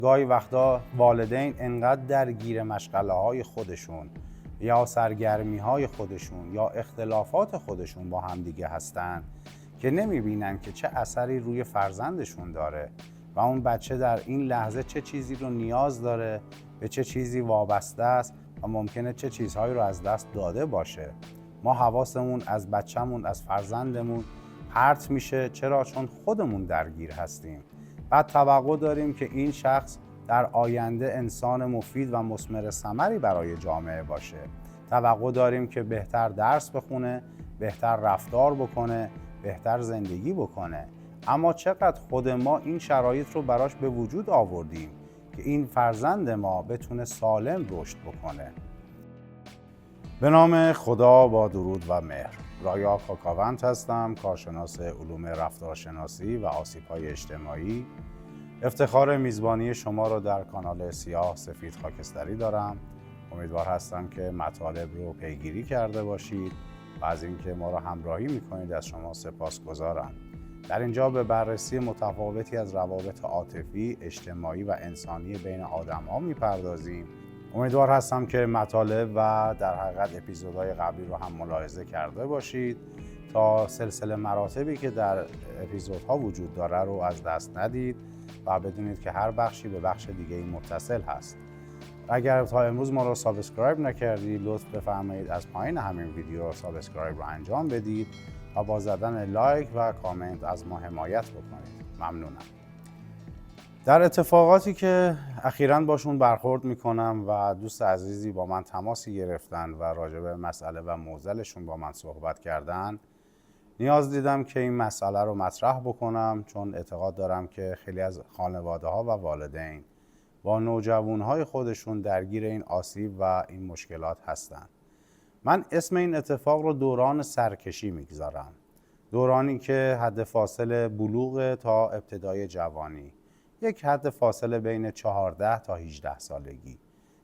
گاهی وقتا والدین انقدر درگیر مشغله‌های خودشون یا سرگرمی‌های خودشون یا اختلافات خودشون با همدیگه هستن که نمی‌بینن که چه اثری روی فرزندشون داره و اون بچه در این لحظه چه چیزی رو نیاز داره، به چه چیزی وابسته است و ممکنه چه چیزهایی رو از دست داده باشه. ما حواسمون از بچه‌مون، از فرزندمون پرت میشه. چرا؟ چون خودمون درگیر هستیم. بعد توقع داریم که این شخص در آینده انسان مفید و مثمر ثمری برای جامعه باشه. توقع داریم که بهتر درس بخونه، بهتر رفتار بکنه، بهتر زندگی بکنه. اما چقدر خود ما این شرایط رو براش به وجود آوردیم که این فرزند ما بتونه سالم رشد بکنه. به نام خدا با درود و مهر. رایا کاکاونت هستم، کارشناس علوم رفتارشناسی و آسیب‌های اجتماعی. افتخار میزبانی شما رو در کانال سیاه سفید خاکستری دارم. امیدوار هستم که مطالب رو پیگیری کرده باشید و از اینکه ما رو همراهی میکنید از شما سپاسگزارم. در اینجا به بررسی متفاوتی از روابط عاطفی، اجتماعی و انسانی بین آدم‌ها میپردازیم. امیدوار هستم که مطالب و در حقیقت اپیزودهای قبلی رو هم ملاحظه کرده باشید تا سلسله مراتبی که در اپیزودها وجود داره رو از دست ندید و بدونید که هر بخشی به بخش دیگه ای متصل هست. اگر تا امروز ما رو سابسکرایب نکردید لطف بفرمایید از پایین همین ویدیو سابسکرایب رو انجام بدید و با زدن لایک و کامنت از ما حمایت بکنید. ممنونم. در اتفاقاتی که اخیراً باشون برخورد میکنم و دوست عزیزی با من تماسی گرفتن و راجع به مسئله و معضلشون با من صحبت کردن، نیاز دیدم که این مسئله رو مطرح بکنم، چون اعتقاد دارم که خیلی از خانواده‌ها و والدین با نوجوانهای خودشون درگیر این آسیب و این مشکلات هستن. من اسم این اتفاق رو دوران سرکشی میگذارم. دورانی که حد فاصله بلوغ تا ابتدای جوانی، یک حد فاصله بین 14 تا 18 سالگی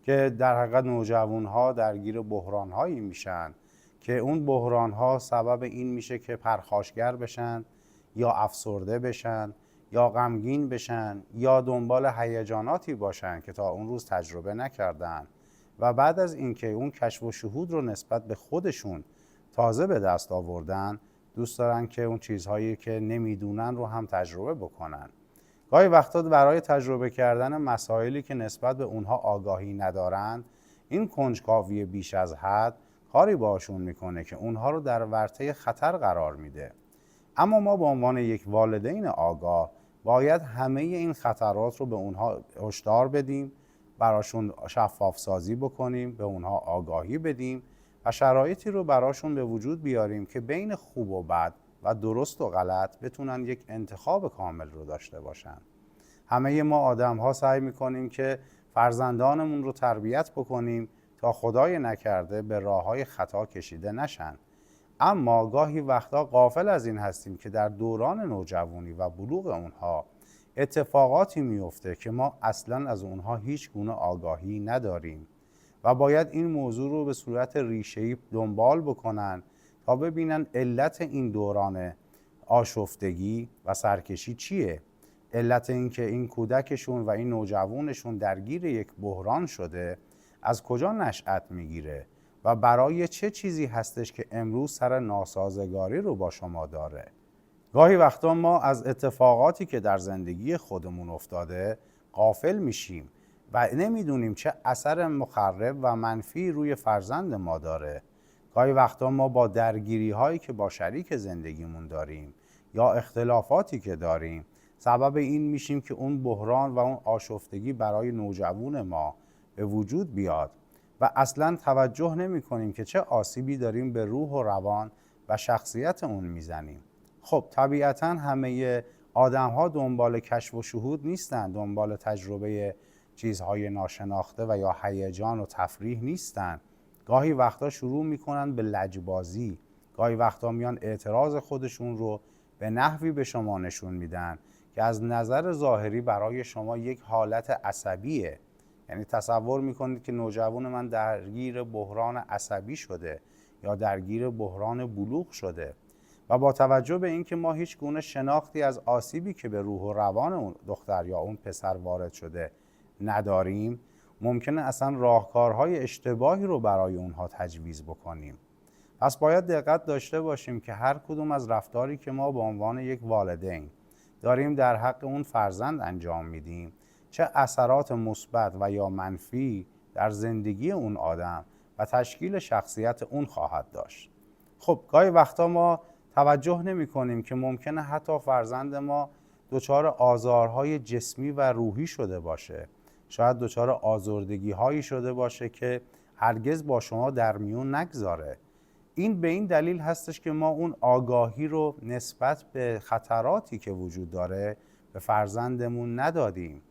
که در حقیقت نوجوانها درگیر بحرانهایی میشن که اون بحرانها سبب این میشه که پرخاشگر بشن یا افسرده بشن یا غمگین بشن یا دنبال هیجاناتی باشن که تا اون روز تجربه نکردن و بعد از اینکه اون کشف و شهود رو نسبت به خودشون تازه به دست آوردن دوست دارن که اون چیزهایی که نمیدونن رو هم تجربه بکنن. گاهی وقتا برای تجربه کردن مسائلی که نسبت به اونها آگاهی ندارن، این کنجکاوی بیش از حد کاری باشون میکنه که اونها رو در ورطه خطر قرار میده. اما ما به عنوان یک والدین آگاه باید همه این خطرات رو به اونها هشدار بدیم، براشون شفاف سازی بکنیم، به اونها آگاهی بدیم و شرایطی رو براشون به وجود بیاریم که بین خوب و بد و درست و غلط بتونن یک انتخاب کامل رو داشته باشن. همه ما آدم ها سعی میکنیم که فرزندانمون رو تربیت بکنیم تا خدای نکرده به راههای خطا کشیده نشن. اما گاهی وقتا غافل از این هستیم که در دوران نوجوانی و بلوغ اونها اتفاقاتی میفته که ما اصلا از اونها هیچ گونه آگاهی نداریم و باید این موضوع رو به صورت ریشه‌ای دنبال بکنن تا ببینن علت این دوران آشفتگی و سرکشی چیه. علت این که این کودکشون و این نوجوانشون درگیر یک بحران شده از کجا نشأت میگیره و برای چه چیزی هستش که امروز سر ناسازگاری رو با شما داره. گاهی وقتا ما از اتفاقاتی که در زندگی خودمون افتاده غافل میشیم و نمیدونیم چه اثر مخرب و منفی روی فرزند ما داره. گاهی وقتا ما با درگیری هایی که با شریک زندگیمون داریم یا اختلافاتی که داریم سبب این میشیم که اون بحران و اون آشفتگی برای نوجوان ما به وجود بیاد و اصلا توجه نمی کنیم که چه آسیبی داریم به روح و روان و شخصیت اون میزنیم. خب طبیعتا همه آدم ها دنبال کشف و شهود نیستن، دنبال تجربه چیزهای ناشناخته و یا هیجان و تفریح نیستن. گاهی وقتا شروع میکنن به لجبازی، گاهی وقتا میان اعتراض خودشون رو به نحوی به شما نشون میدن که از نظر ظاهری برای شما یک حالت عصبیه. یعنی تصور میکنید که نوجوان من درگیر بحران عصبی شده یا درگیر بحران بلوغ شده و با توجه به اینکه ما هیچ گونه شناختی از آسیبی که به روح و روان اون دختر یا اون پسر وارد شده نداریم، ممکنه اصلا راهکارهای اشتباهی رو برای اونها تجویز بکنیم. پس باید دقت داشته باشیم که هر کدوم از رفتاری که ما به عنوان یک والدین داریم در حق اون فرزند انجام میدیم چه اثرات مثبت و یا منفی در زندگی اون آدم و تشکیل شخصیت اون خواهد داشت. خب گاهی وقتا ما توجه نمی کنیم که ممکنه حتی فرزند ما دچار آزارهای جسمی و روحی شده باشه، شاید دچار آزردگی هایی شده باشه که هرگز با شما در میون نگذاره. این به این دلیل هستش که ما اون آگاهی رو نسبت به خطراتی که وجود داره به فرزندمون ندادیم.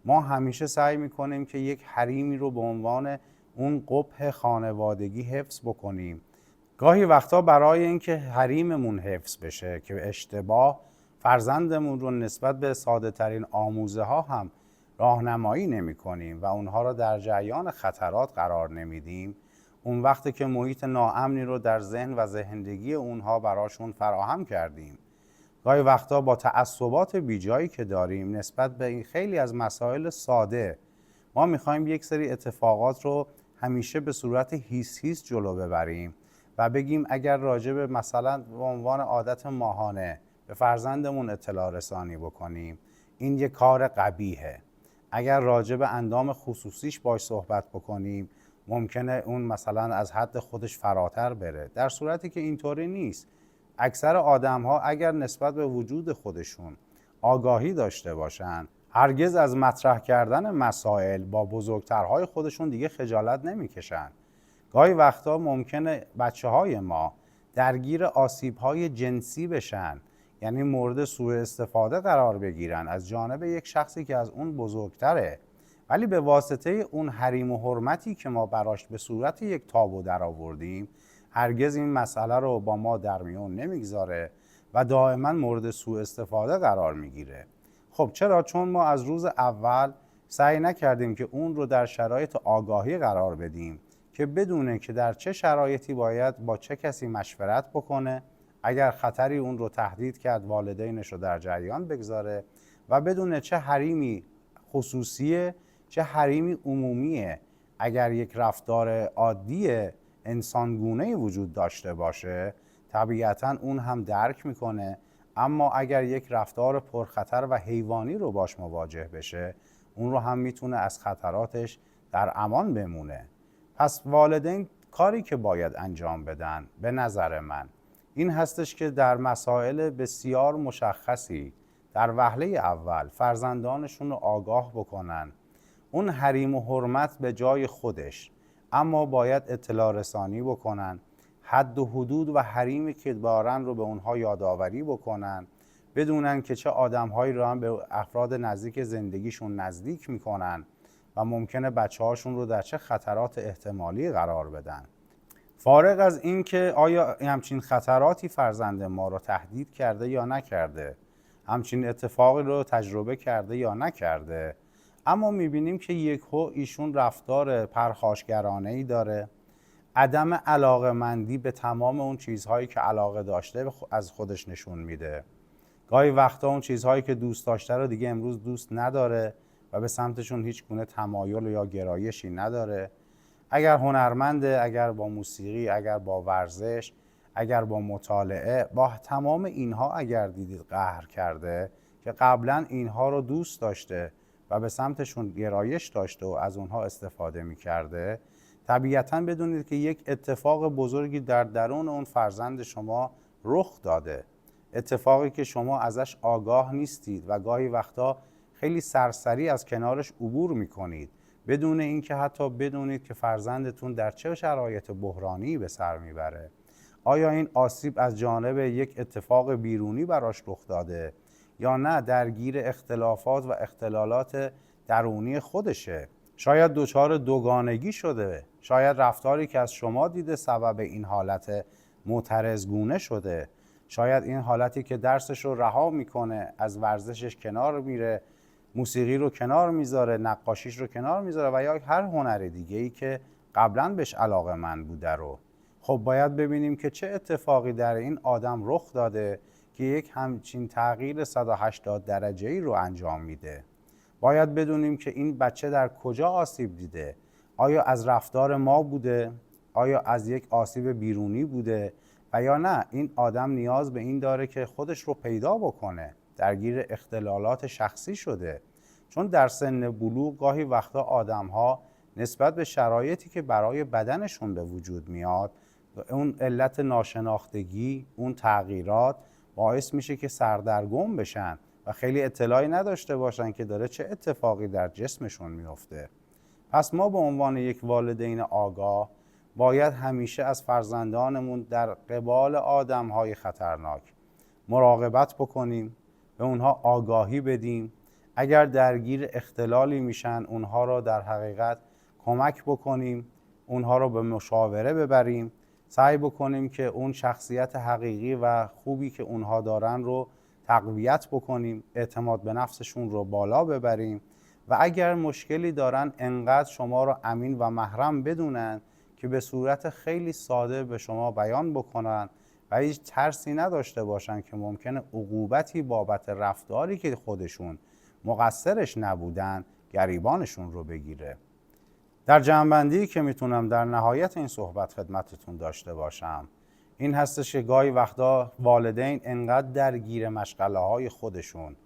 ما همیشه سعی میکنیم که یک حریمی رو به عنوان اون قبح خانوادگی حفظ بکنیم. گاهی وقتا برای اینکه حریممون حفظ بشه که اشتباه فرزندمون رو نسبت به ساده ترین آموزه ها هم راهنمایی نمی کنیم و اونها رو در جریان خطرات قرار نمیدیم، اون وقتی که محیط ناامنی رو در ذهن و زندگی اونها براشون فراهم کردیم. گاهی وقتا با تعصبات بیجایی که داریم نسبت به این خیلی از مسائل ساده ما میخوایم یک سری اتفاقات رو همیشه به صورت هیس جلو ببریم و بگیم اگر راجع به مثلا به عنوان عادت ماهانه به فرزندمون اطلاع رسانی بکنیم این یک کار قبیحه. اگر راجع به اندام خصوصیش باش صحبت بکنیم ممکنه اون مثلا از حد خودش فراتر بره، در صورتی که اینطوری نیست. اکثر آدم ها اگر نسبت به وجود خودشون آگاهی داشته باشن هرگز از مطرح کردن مسائل با بزرگترهای خودشون دیگه خجالت نمیکشن. گاهی وقتا ممکنه بچه های ما درگیر آسیب های جنسی بشن، یعنی مورد سوء استفاده قرار بگیرن از جانب یک شخصی که از اون بزرگتره، ولی به واسطه اون حریم و حرمتی که ما براش به صورت یک تابو در آوردیم هرگز این مسئله رو با ما در میون نمیگذاره و دائما مورد سوء استفاده قرار میگیره. خب چرا؟ چون ما از روز اول سعی نکردیم که اون رو در شرایط آگاهی قرار بدیم که بدونه که در چه شرایطی باید با چه کسی مشورت بکنه، اگر خطری اون رو تهدید کرد والدینش رو در جریان بگذاره و بدونه چه حریمی خصوصیه چه حریمی عمومیه. اگر یک رفتار عادی انسانگونه‌ای وجود داشته باشه طبیعتاً اون هم درک میکنه، اما اگر یک رفتار پرخطر و حیوانی رو باش مواجه بشه اون رو هم میتونه از خطراتش در امان بمونه. پس والدین کاری که باید انجام بدن به نظر من این هستش که در مسائل بسیار مشخصی در وهله اول فرزندانشون رو آگاه بکنن. اون حریم و حرمت به جای خودش، اما باید اطلاع رسانی بکنن، حد و حدود و حریمی که دارن رو به اونها یادآوری بکنن، بدونن که چه آدمهایی رو هم به افراد نزدیک زندگیشون نزدیک میکنن و ممکنه بچه هاشون رو در چه خطرات احتمالی قرار بدن. فارغ از این که آیا همچین خطراتی فرزند ما رو تهدید کرده یا نکرده، همچین اتفاقی رو تجربه کرده یا نکرده، اما میبینیم که یکهو ایشون رفتار پرخاشگرانه‌ای داره، عدم علاقه‌مندی به تمام اون چیزهایی که علاقه داشته از خودش نشون میده. گاهی وقتا اون چیزهایی که دوست داشته رو دیگه امروز دوست نداره و به سمتشون هیچ گونه تمایل یا گرایشی نداره. اگر هنرمنده، اگر با موسیقی، اگر با ورزش، اگر با مطالعه، با تمام اینها اگر دیدید قهر کرده که قبلا اینها رو دوست داشته و به سمتشون گرایش داشته و از اونها استفاده می‌کرده، طبیعتاً بدونید که یک اتفاق بزرگی در درون اون فرزند شما رخ داده، اتفاقی که شما ازش آگاه نیستید و گاهی وقتا خیلی سرسری از کنارش عبور می‌کنید بدون اینکه حتی بدونید که فرزندتون در چه شرایط بحرانی به سر میبره. آیا این آسیب از جانب یک اتفاق بیرونی براش رخ داده یا نه درگیر اختلافات و اختلالات درونی خودشه؟ شاید دچار دوگانگی شده، شاید رفتاری که از شما دیده سبب این حالت معترضگونه شده، شاید این حالتی که درسش رو رها میکنه، از ورزشش کنار میره، موسیقی رو کنار میذاره، نقاشیش رو کنار میذاره و یا هر هنر دیگه‌ای که قبلا بهش علاقه‌مند بوده رو. خب باید ببینیم که چه اتفاقی در این آدم رخ داده که یک همچین تغییر 180 درجه‌ای رو انجام میده. باید بدونیم که این بچه در کجا آسیب دیده. آیا از رفتار ما بوده؟ آیا از یک آسیب بیرونی بوده؟ و یا نه این آدم نیاز به این داره که خودش رو پیدا بکنه، درگیر اختلالات شخصی شده. چون در سن بلوغ گاهی وقتا آدم‌ها نسبت به شرایطی که برای بدنشون به وجود میاد، اون علت ناشناختگی، اون تغییرات باعث میشه که سردرگم بشن و خیلی اطلاعی نداشته باشن که داره چه اتفاقی در جسمشون میفته. پس ما به عنوان یک والدین آگاه باید همیشه از فرزندانمون در قبال آدم‌های خطرناک مراقبت بکنیم، به اونها آگاهی بدیم. اگر درگیر اختلالی میشن اونها رو در حقیقت کمک بکنیم، اونها رو به مشاوره ببریم، سعی بکنیم که اون شخصیت حقیقی و خوبی که اونها دارن رو تقویت بکنیم، اعتماد به نفسشون رو بالا ببریم و اگر مشکلی دارن انقدر شما رو امین و محرم بدونن که به صورت خیلی ساده به شما بیان بکنن و هیچ ترسی نداشته باشن که ممکنه عقوبتی بابت رفتاری که خودشون مقصرش نبودن گریبانشون رو بگیره. در جمع‌بندی که میتونم در نهایت این صحبت خدمتتون داشته باشم این هستش که گاهی وقتا والدین انقدر درگیر مشغله‌های خودشون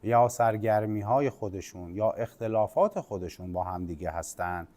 یا سرگرمی‌های خودشون یا اختلافات خودشون با همدیگه هستن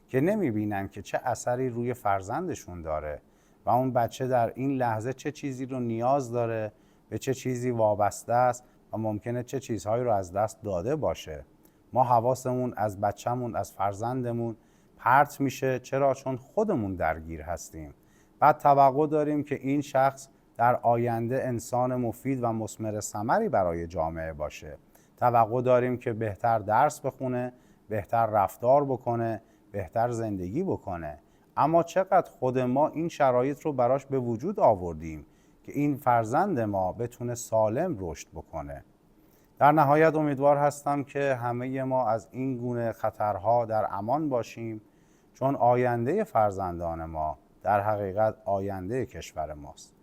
که نمیبینن که چه اثری روی فرزندشون داره و اون بچه در این لحظه چه چیزی رو نیاز داره، به چه چیزی وابسته است و ممکنه چه چیزهایی رو از دست داده باشه. ما حواسمون از بچه‌مون، از فرزندمون پرت میشه. چرا؟ چون خودمون درگیر هستیم. بعد توقع داریم که این شخص در آینده انسان مفید و مثمر ثمری برای جامعه باشه. توقع داریم که بهتر درس بخونه، بهتر رفتار بکنه، بهتر زندگی بکنه. اما چقدر خود ما این شرایط رو براش به وجود آوردیم که این فرزند ما بتونه سالم رشد بکنه. در نهایت امیدوار هستم که همه ما از این گونه خطرها در امان باشیم، چون آینده فرزندان ما در حقیقت آینده کشور ماست.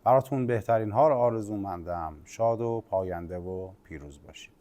براتون بهترین ها رو آرزو مندم. شاد و پاینده و پیروز باشید.